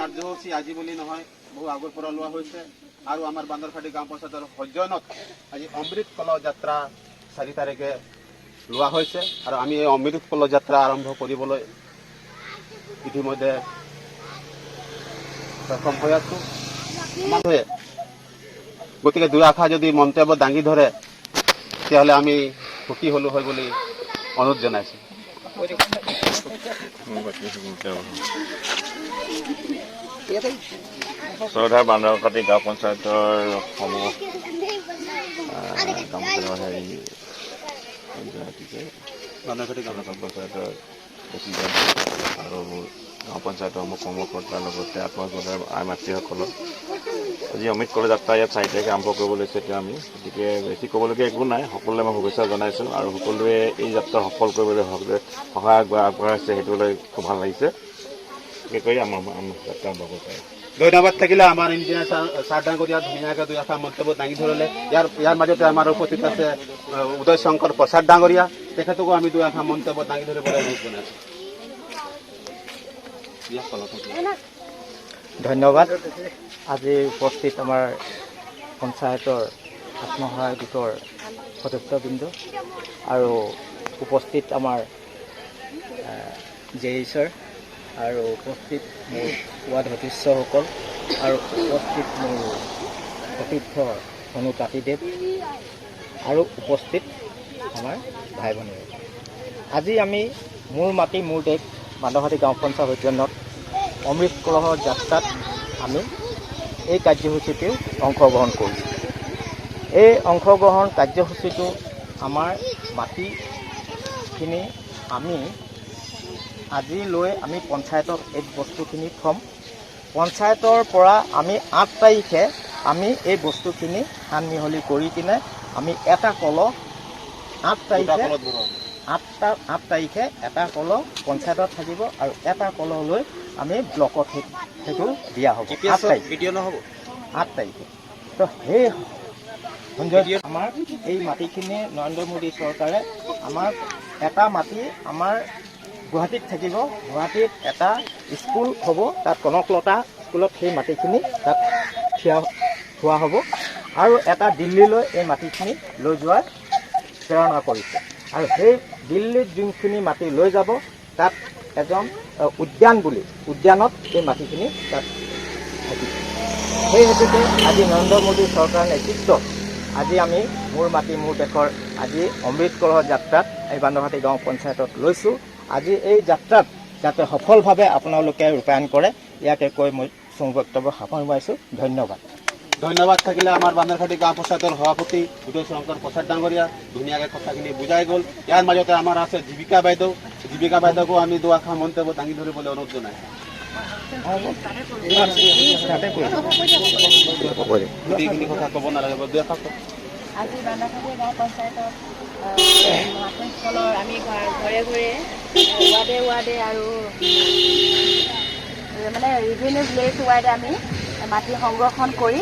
কাৰ্যসূচী আজি বুলি নহয়, বহু আগৰ পৰা লোৱা হৈছে আৰু আমাৰ বান্দৰখাটি গাঁও পঞ্চায়তৰ সৌজন্যত আজি অমৃত কলহ যাত্ৰা 4 তাৰিখে লোৱা হৈছে আৰু আমি এই অমৃত কলহ যাত্ৰা আৰম্ভ কৰিবলৈ ইতিমধ্যে সক্ষম হৈ আছো। গতিকে দুই আশা যদি মন্তব্য দাঙি ধৰে তেতিয়াহ'লে আমি সুখী হলো হয় বুলি অনুৰোধ জনাইছো। চৌধাৰ বান্দৰখাটি গাঁও পঞ্চায়তৰ সমূহ বান্দৰখাটি গাঁও পঞ্চায়তৰ প্ৰেচিডেণ্ট আৰু গাঁও পঞ্চায়তৰ সমূহ কৰ্মকৰ্তাৰ লগতে আত্মসহায়ক আই মাতৃসকলক আজি অমৃত কলহ যাত্ৰা ইয়াত 4 তাৰিখে আৰম্ভ কৰিব লৈছে। এতিয়া আমি গতিকে বেছি ক'বলগীয়া একো নাই, সকলোৱে মই শুভেচ্ছা জনাইছোঁ আৰু সকলোৱে এই যাত্ৰা সফল কৰিবলৈ সকলোৱে সহায় আগবঢ়াইছে, সেইটোলৈ খুব ভাল লাগিছে। বিশেষকৈ আমাৰ যাত্ৰা আৰম্ভ কৰিব পাৰে। ধন্যবাদ থাকিলে আমাৰ ইঞ্জিনিয়াৰ ছাৰ ডাঙৰীয়া ধুনীয়াকৈ দুই আশা মন্তব্য দাঙি ধৰিলে। ইয়াৰ মাজতে আমাৰ উপস্থিত আছে উদয় শংকৰ প্ৰসাদ ডাঙৰীয়া, তেখেতকো আমি দুই আশা মন্তব্য দাঙি ধৰিবলৈ অনুৰোধ জনাইছোঁ। ধন্যবাদ। আজি উপস্থিত আমাৰ পঞ্চায়তৰ আত্মসহায়ক গোটৰ সদস্যবৃন্দ আৰু উপস্থিত আমাৰ জেইছৰ আৰু উপস্থিত মোৰ ৱাৰ্ড সদস্যসকল আৰু উপস্থিত মোৰ সতীৰ্থ ধনু তাঁতীদেৱ আৰু উপস্থিত আমাৰ ভাই ভনীসকল, আজি আমি মোৰ মাটি মোৰ দেশ বান্দৰখাটি গাঁও পঞ্চায়ত সৌজন্যত অমৃত কলহ যাত্ৰাত আমি এই কাৰ্যসূচীটো অংশগ্ৰহণ কৰিছোঁ। এই অংশগ্ৰহণ কাৰ্যসূচীটো আমাৰ মাটিখিনি আমি আজিলৈ আমি পঞ্চায়তত এই বস্তুখিনি থ'ম। পঞ্চায়তৰ পৰা আমি 8 তাৰিখে আমি এই বস্তুখিনি সান মিহলি কৰি কিনে আমি এটা কলহ 8 তাৰিখে এটা কলহ পঞ্চায়তত থাকিব আৰু এটা কলহ লৈ আমি ব্লকত সেইটো দিয়া হ'ব 8 তাৰিখে। তো সেই আমাৰ এই মাটিখিনি নৰেন্দ্ৰ মোদী চৰকাৰে আমাৰ এটা মাটি আমাৰ গুৱাহাটীত থাকিব, গুৱাহাটীত এটা স্কুল হ'ব, তাত কনকলতা স্কুলত সেই মাটিখিনি তাত থোৱা হ'ব আৰু এটা দিল্লীলৈ এই মাটিখিনি লৈ যোৱাৰ প্ৰেৰণা কৰিছে আৰু সেই দিল্লীত যোনখিনি মাটি লৈ যাব তাত এজন উদ্যানত এই মাটিখিনি তাত থাকিব। সেই হেতুকে আজি নৰেন্দ্ৰ মোদী চৰকাৰৰ নেতৃত্বত আজি আমি মোৰ মাটি মোৰ দেশৰ আজি অমৃত কলহ যাত্ৰাত এই বান্দৰখাটি গাঁও পঞ্চায়তত লৈছোঁ। আজি এই যাত্ৰাত যাতে সফলভাৱে আপোনালোকে ৰূপায়ণ কৰে, ইয়াকে কৈ মই চমু বক্তব্য সামৰিছোঁ। ধন্যবাদ থাকিলে আমাৰ বান্দৰখাটি গাঁও পঞ্চায়তৰ সভাপতি উদয় শংকৰ প্ৰসাদ ডাঙৰীয়া ধুনীয়াকৈ কথাখিনি বুজাই গ'ল। ইয়াৰ মাজতে আমাৰ আছে জীৱিকা বাইদেউকো আমি দুই আশা মন্তব্য দাঙি ধৰিবলৈ অনুৰোধ জনাইছোঁ। গোটেইখিনি কথা ক'ব নালাগে, দুই আশা আজি বান্দৰখাটি গাঁও পঞ্চায়তত মাতৃসকলৰ আমি ঘৰে ঘৰে ৱাৰ্ডে আৰু মানে ৰিভিনিউ ভিলেজ ৱাইডে আমি মাটি সংৰক্ষণ কৰি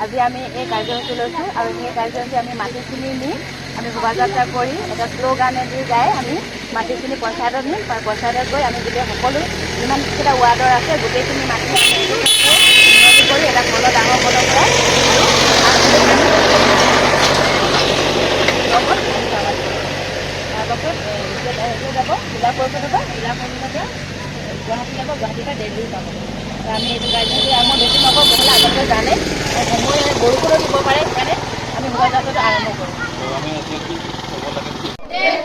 আজি আমি এই কাৰ্যসূচী লৈছোঁ আৰু সেই কাৰ্যসূচী আমি মাটিখিনি নি আমি শোভাযাত্ৰা কৰি এটা শ্লোগানেদি গাই আমি মাটিখিনি পঞ্চায়তত নিম। পঞ্চায়তত গৈ আমি গোটেই সকলো যিমানকেইটা ৱাৰ্ডৰ আছে গোটেইখিনি মাটি মিহলি কৰি এটা কলহ ডাঙৰ কলহ ভৰাই যাব জিলা পৰিষদৰ পৰা গুৱাহাটী যাব, গুৱাহাটীৰ পৰা দিল্লী যাব। আমি এইটো কাৰ্যসূচী আমাৰ বেছি নকৰোঁ, নহ'লে আগতে জানে সময় বৰষুণো দিব পাৰে, সেইকাৰণে আমি শোভাযাত্ৰাটো আৰম্ভ কৰোঁ।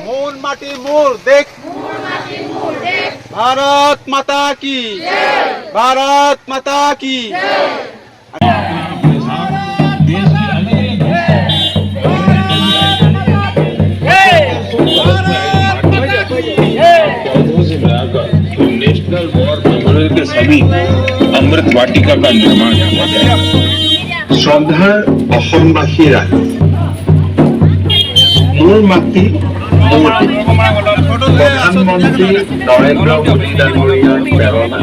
মোৰ মাটি মোৰ দেশ, ভাৰত মাতা কি, ভাৰত মাতা কি। नेशनल वॉर मेमोरियल के सभी अमृत वाटिका का निर्माण किया जाएगा। श्रद्धार असमवासी राखी মোৰ মাটি মোৰ প্ৰধানমন্ত্ৰী নৰেন্দ্ৰ মোদী ডাঙৰীয়াৰ প্ৰেৰণা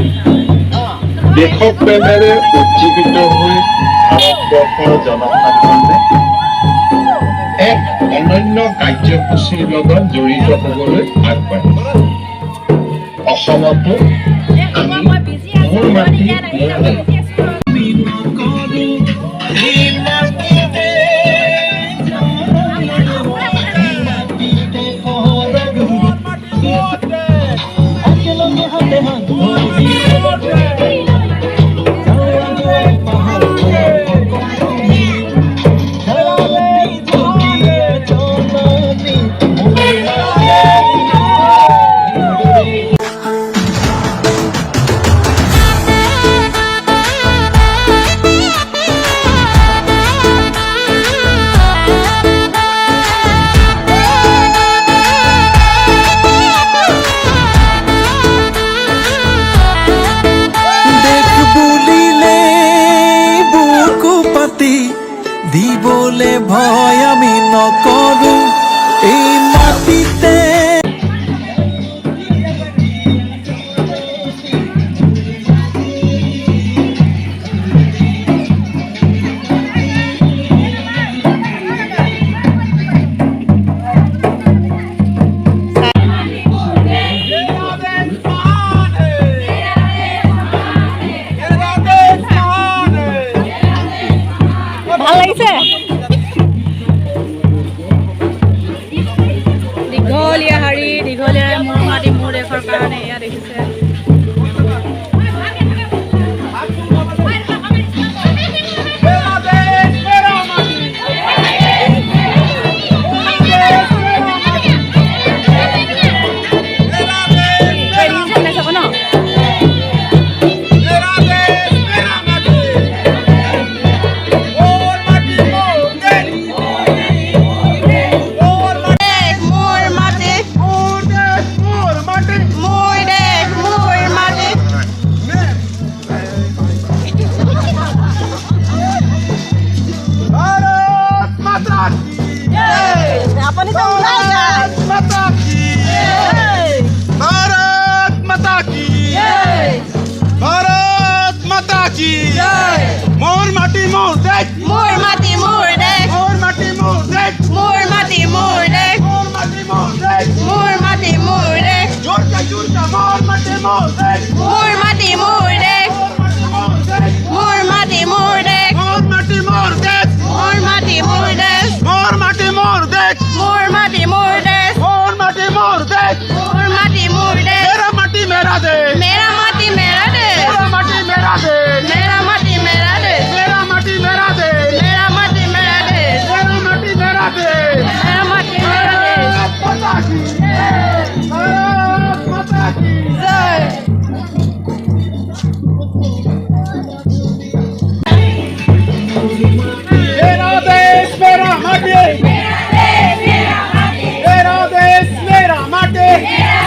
দেশপ্ৰেমেৰে উজ্জীৱিত হৈ ভাৰতবৰ্ষৰ জনসাধাৰণে এক অনন্য কাৰ্যসূচীৰ লগত জড়িত হ'বলৈ আগবাঢ়িছে। অসমতো আমি মোৰ মাটি দিবলে ভয় আমি নকৰো এই মাটিতে ভাল লাগিছে দীঘলীয়া শাৰী দীঘলীয়া মোৰ মাটি মোৰ দেশৰ কাৰণে এয়া দেখিছে मोर माटी मोर देश মোৰ মাটি মোৰ দেশ मोर माटी मोर देश মোৰ মাটি মোৰ দেশ मोर माटी मोर देश মোৰ মাটি মোৰ দেশ जोर का मोर माटी मोर देश মোৰ মাটি মোৰ দেশ মোৰ মাটি মোৰ দেশ मोर माटी मोर देश মোৰ মাটি মোৰ দেশ मोर माटी मोर देश মোৰ মাটি মোৰ দেশ मोर माटी मोर देश মোৰ মাটি মোৰ দেশ मेरा माटी मेरा देश मेरा माटी मेरा देश मेरा माटी मेरा देश मेरा माटी मेरा देश मेरा माटी मेरा देश मेरा माटी मेरा देश मेरा माटी मेरा देश मेरा माटी मेरा देश माता की भारत माता की जय मेरा देश मेरा माटी मेरा देश मेरा माटी मेरा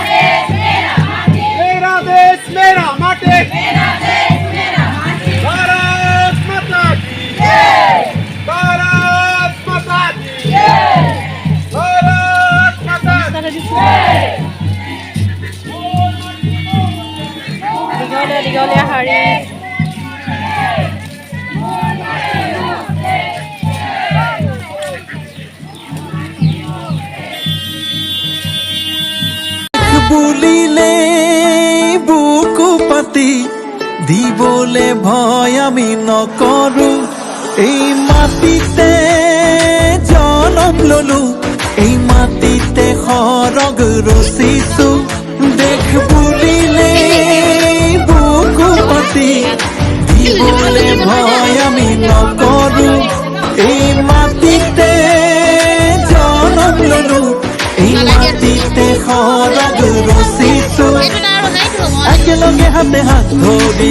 देश मेरा माटी भारत माता की भारत माता की भारत माता की দীঘলীয়া দীঘলীয়া শাৰী বুলিলে বুকু পাতি দিবলে ভয় আমি নকৰো এই মাটিতে জনম ললো এই মাটিতে সৰগ ৰচিছো দেশ বুলিলে বুকু পাতি দিবলে ভয় আমি নকৰো এই মাটিতে জনম ললো এই মাটিতে সৰগ ৰচিছো একেলগে হাতে হাত ধৰি